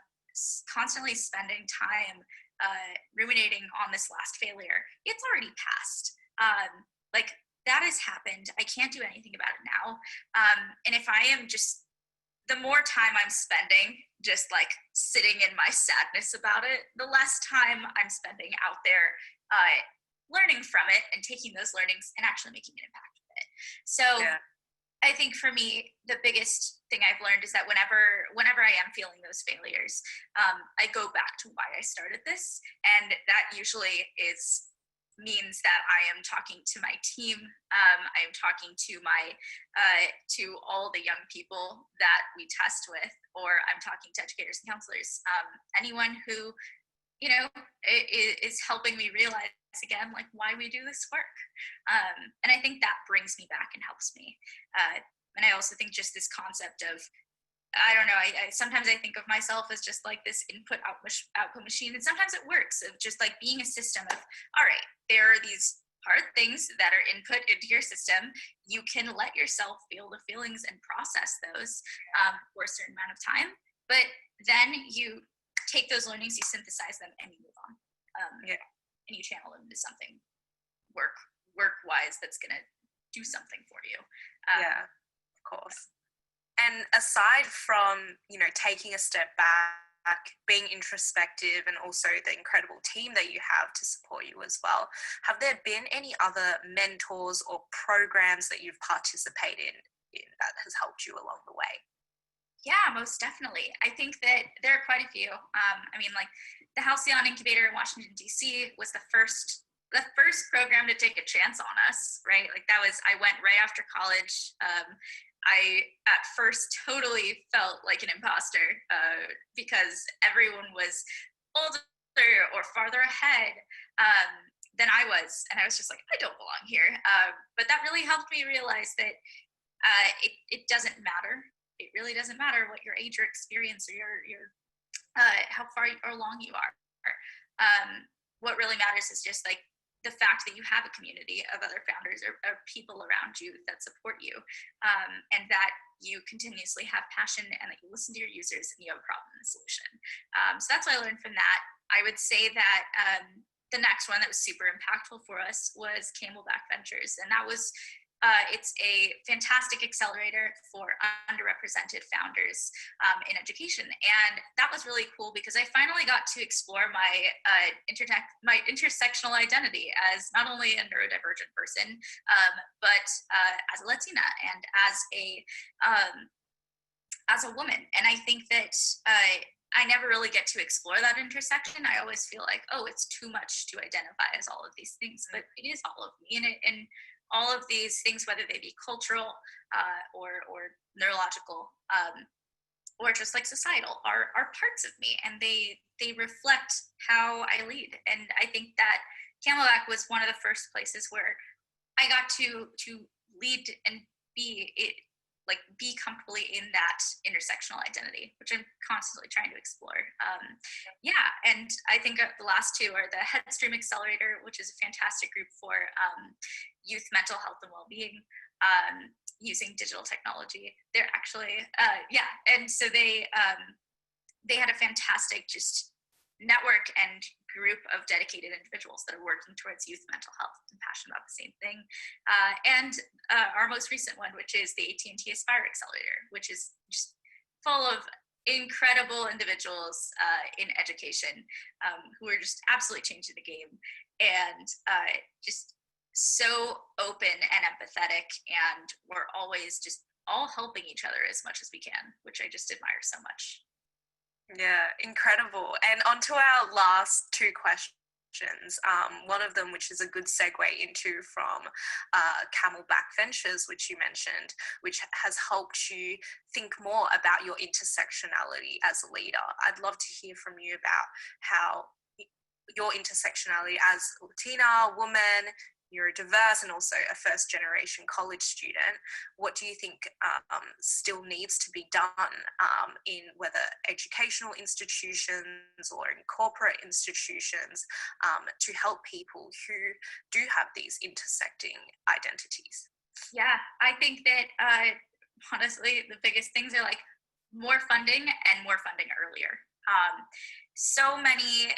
constantly spending time ruminating on this last failure, it's already passed. Like, that has happened. I can't do anything about it now. And if I am just, the more time I'm spending just like sitting in my sadness about it, the less time I'm spending out there learning from it and taking those learnings and actually making an impact with it. So yeah. I think for me, the biggest thing I've learned is that whenever I am feeling those failures, I go back to why I started this. And that usually means that I am talking to my team. I am talking to to all the young people that we test with, or I'm talking to educators and counselors, anyone who, you know, is helping me realize again, like, why we do this work. And I think that brings me back and helps me. And I also think just this concept of, I don't know, I sometimes I think of myself as just like this input output machine, and sometimes it works of just like being a system of, all right, there are these hard things that are input into your system. You can let yourself feel the feelings and process those for a certain amount of time, but then you take those learnings, you synthesize them, and you move on. And you channel them into something work-wise that's gonna do something for you. Yeah, of course. And aside from, you know, taking a step back, being introspective, and also the incredible team that you have to support you as well, have there been any other mentors or programs that you've participated in that has helped you along the way? Yeah, most definitely. I think that there are quite a few. I mean, like the Halcyon Incubator in Washington, D.C. was the first program to take a chance on us, right? Like I went right after college. I at first totally felt like an imposter because everyone was older or farther ahead than I was. And I was just like, I don't belong here. But that really helped me realize that it doesn't matter. It really doesn't matter what your age or experience or your how far or long you are. What really matters is just like the fact that you have a community of other founders or people around you that support you, and that you continuously have passion and that you listen to your users and you have a problem and a solution. So that's what I learned from that. I would say that the next one that was super impactful for us was Camelback Ventures, and that was it's a fantastic accelerator for underrepresented founders in education. And that was really cool because I finally got to explore my intersectional identity as not only a neurodivergent person, but as a Latina and as a woman. And I think that I never really get to explore that intersection. I always feel like, oh, it's too much to identify as all of these things, but it is all of me. And all of these things, whether they be cultural or neurological or just like societal, are parts of me, and they reflect how I lead. And I think that Camelback was one of the first places where I got to lead and be comfortably in that intersectional identity, which I'm constantly trying to explore. And I think the last two are the Headstream Accelerator, which is a fantastic group for youth mental health and well-being using digital technology. They're actually, and so they had a fantastic just network and group of dedicated individuals that are working towards youth mental health and passionate about the same thing. And our most recent one, which is the AT&T Aspire Accelerator, which is just full of incredible individuals in education who are just absolutely changing the game and just so open and empathetic, and we're always just all helping each other as much as we can, which I just admire so much. Yeah, incredible. And on to our last two questions. One of them, which is a good segue into from Camelback Ventures, which you mentioned, which has helped you think more about your intersectionality as a leader. I'd love to hear from you about how your intersectionality as Latina, woman, neurodiverse, and also a first-generation college student, what do you think still needs to be done in whether educational institutions or in corporate institutions to help people who do have these intersecting identities? Yeah, I think that honestly, the biggest things are like more funding and more funding earlier. So many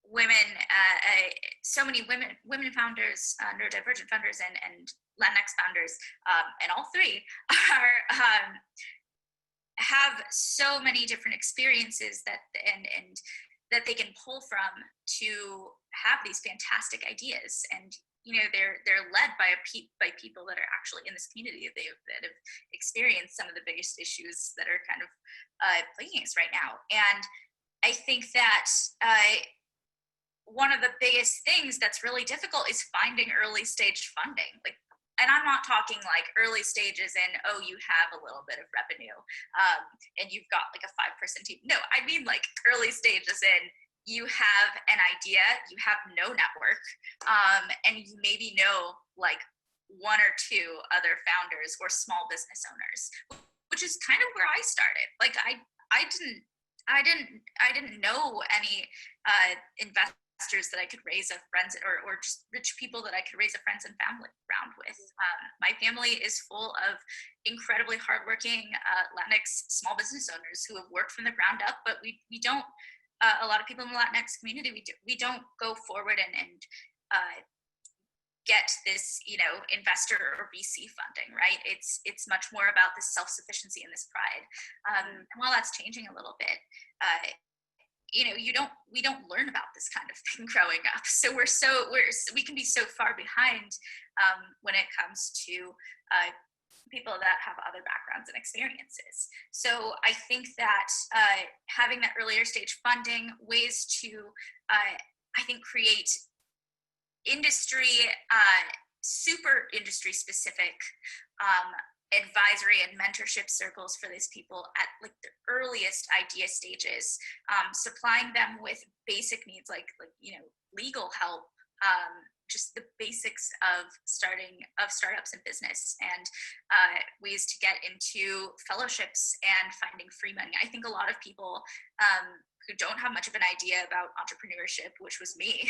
women, women founders, neurodivergent founders, and Latinx founders, and all three are have so many different experiences that that they can pull from to have these fantastic ideas. And they're led by people that are actually in this community that have experienced some of the biggest issues that are kind of plaguing us right now. And I think that one of the biggest things that's really difficult is finding early stage funding. And I'm not talking like early stages in, oh, you have a little bit of revenue and you've got like a 5-person team. No, I mean like early stages in, you have an idea, you have no network, and you maybe know like 1 or 2 other founders or small business owners, which is kind of where I started. Like I didn't know any investors that I could raise a friends or just rich people that I could raise a friends and family around with. My family is full of incredibly hardworking Latinx small business owners who have worked from the ground up, but we don't. A lot of people in the Latinx community, we don't go forward and get this, investor or VC funding, right? It's much more about this self-sufficiency and this pride. And while that's changing a little bit, we don't learn about this kind of thing growing up. So we can be so far behind when it comes to people that have other backgrounds and experiences. So I think that having that earlier stage funding, ways to, I think, create industry, super industry specific advisory and mentorship circles for these people at like the earliest idea stages, supplying them with basic needs like legal help, just the basics of startups and business, and ways to get into fellowships and finding free money. I think a lot of people who don't have much of an idea about entrepreneurship, which was me,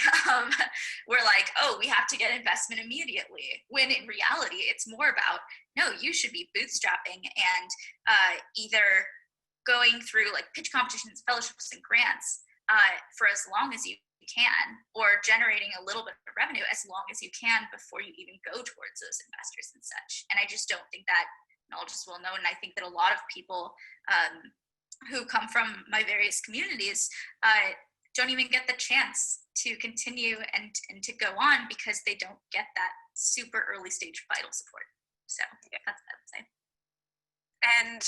we're like, oh, we have to get investment immediately. When in reality, it's more about, no, you should be bootstrapping and either going through like pitch competitions, fellowships, and grants for as long as you can, or generating a little bit of revenue as long as you can before you even go towards those investors and such. And I just don't think that knowledge is well known. And I think that a lot of people who come from my various communities don't even get the chance to continue and to go on because they don't get that super early stage vital support. So yeah, that's what I would say. And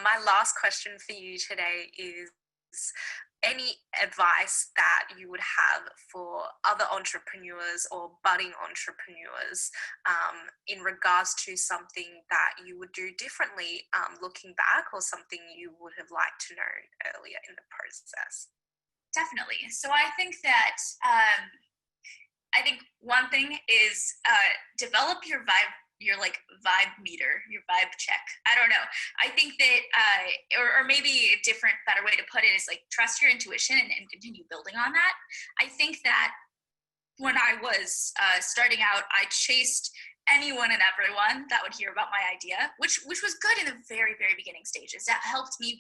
my last question for you today is any advice that you would have for other entrepreneurs or budding entrepreneurs in regards to something that you would do differently looking back, or something you would have liked to know earlier in the process? Definitely. So I think that one thing is develop your vibe meter, your vibe check. I don't know. I think that, or maybe a better way to put it is like trust your intuition and continue building on that. I think that when I was starting out, I chased anyone and everyone that would hear about my idea, which was good in the very, very beginning stages. That helped me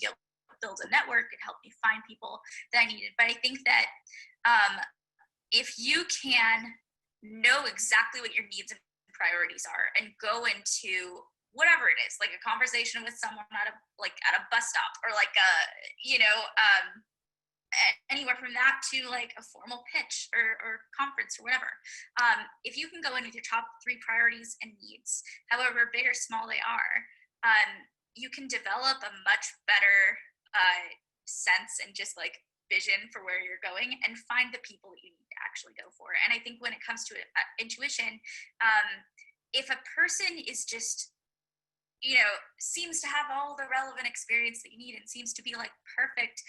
build a network. It helped me find people that I needed. But I think that if you can know exactly what your needs and priorities are and go into whatever it is, like a conversation with someone at a bus stop, or like anywhere from that to like a formal pitch or conference or whatever. If you can go in with your top 3 priorities and needs, however big or small they are, you can develop a much better sense and just like vision for where you're going and find the people that you need to actually go for. And I think when it comes to intuition, if a person is just, seems to have all the relevant experience that you need and seems to be like perfect,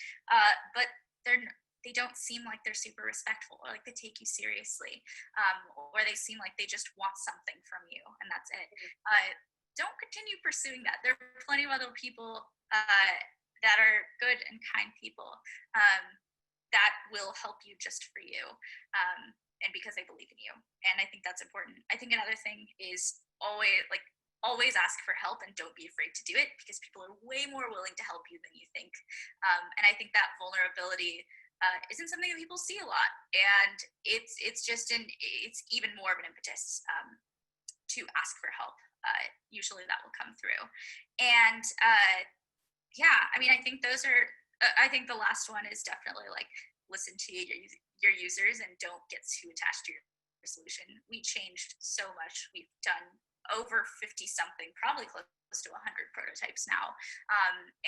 but they don't seem like they're super respectful or like they take you seriously, or they seem like they just want something from you and that's it. Don't continue pursuing that. There are plenty of other people that are good and kind people that will help you just for you, and because they believe in you. And I think that's important. I think another thing is always like always ask for help and don't be afraid to do it, because people are way more willing to help you than you think. And I think that vulnerability isn't something that people see a lot, and it's even more of an impetus to ask for help. Usually that will come through. And yeah, I mean, I think those are, I think the last one is definitely like, listen to your users and don't get too attached to your solution. We changed so much. We've done over 50 something, probably close to 100 prototypes now.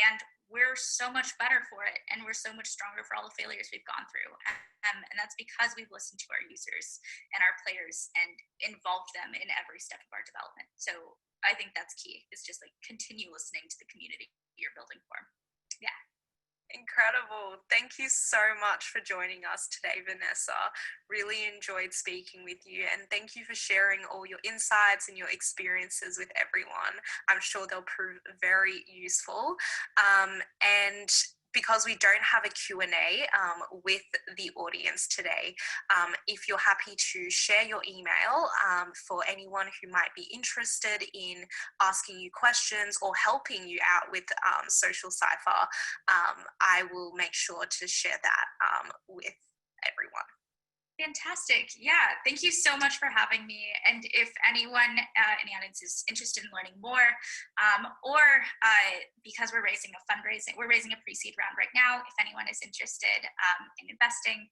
And we're so much better for it. And we're so much stronger for all the failures we've gone through. And that's because we've listened to our users and our players and involved them in every step of our development. So I think that's key, is just like continue listening to the community you're building for. Yeah. Incredible. Thank you so much for joining us today, Vanessa. Really enjoyed speaking with you, and thank you for sharing all your insights and your experiences with everyone. I'm sure they'll prove very useful. And because we don't have a Q&A with the audience today, if you're happy to share your email for anyone who might be interested in asking you questions or helping you out with Social Cipher, I will make sure to share that with everyone. Fantastic. Yeah, thank you so much for having me. And if anyone in the audience is interested in learning more, or because we're raising a pre-seed round right now, if anyone is interested in investing,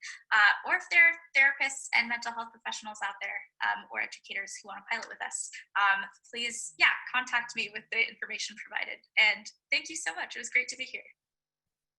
or if there are therapists and mental health professionals out there, or educators who want to pilot with us, please, contact me with the information provided. And thank you so much. It was great to be here.